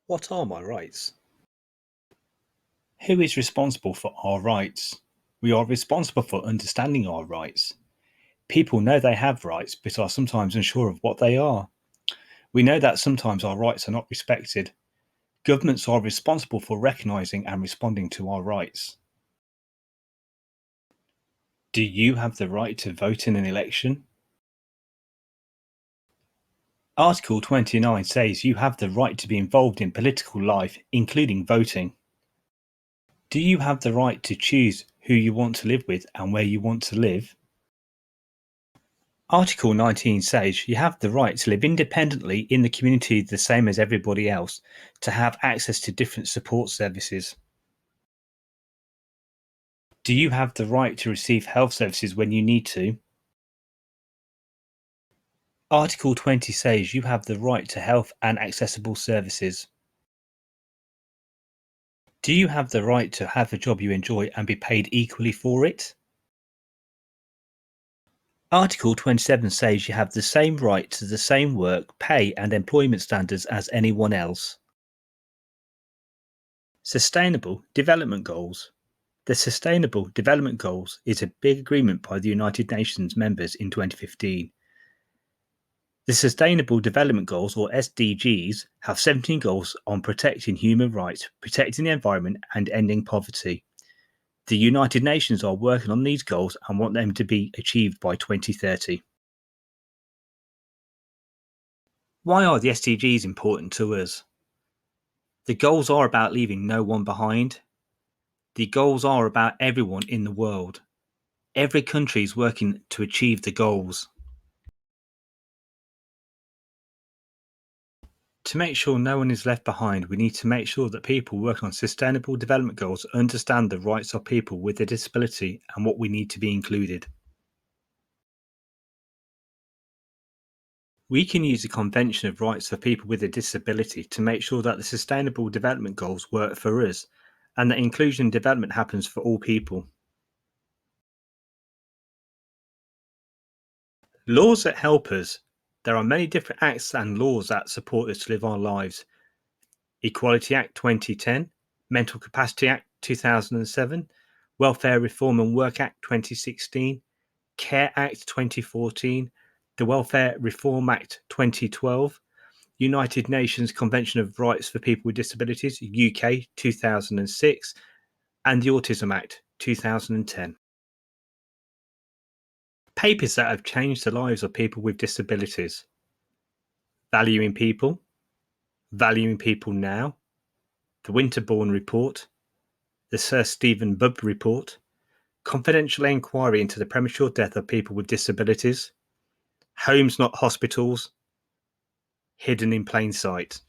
What are my rights? Who is responsible for our rights? We are responsible for understanding our rights. People know they have rights but are sometimes unsure of what they are. We know that sometimes our rights are not respected. Governments are responsible for recognising and responding to our rights. Do you have the right to vote in an election? Article 29 says you have the right to be involved in political life, including voting. Do you have the right to choose who you want to live with and where you want to live? Article 19 says you have the right to live independently in the community the same as everybody else, to have access to different support services. Do you have the right to receive health services when you need to? Article 20 says you have the right to health and accessible services. Do you have the right to have a job you enjoy and be paid equally for it? Article 27 says you have the same right to the same work, pay and employment standards as anyone else. Sustainable Development Goals. The Sustainable Development Goals is a big agreement by the United Nations members in 2015. The Sustainable Development Goals, or SDGs, have 17 goals on protecting human rights, protecting the environment and ending poverty. The United Nations are working on these goals and want them to be achieved by 2030. Why are the SDGs important to us? The goals are about leaving no one behind. The goals are about everyone in the world. Every country is working to achieve the goals. To make sure no one is left behind, we need to make sure that people working on sustainable development goals understand the rights of people with a disability and what we need to be included. We can use the Convention of Rights for People with a Disability to make sure that the Sustainable Development Goals work for us and that inclusion and development happens for all people. Laws that help us. There are many different acts and laws that support us to live our lives. Equality Act 2010, Mental Capacity Act 2007, Welfare Reform and Work Act 2016, Care Act 2014, the Welfare Reform Act 2012, United Nations Convention of Rights for People with Disabilities, UK 2006, and the Autism Act 2010. Papers that have changed the lives of people with disabilities. Valuing People Now, the Winterbourne Report, the Sir Stephen Bubb Report, Confidential Inquiry into the Premature Death of People with Disabilities, Homes Not Hospitals, Hidden in Plain Sight.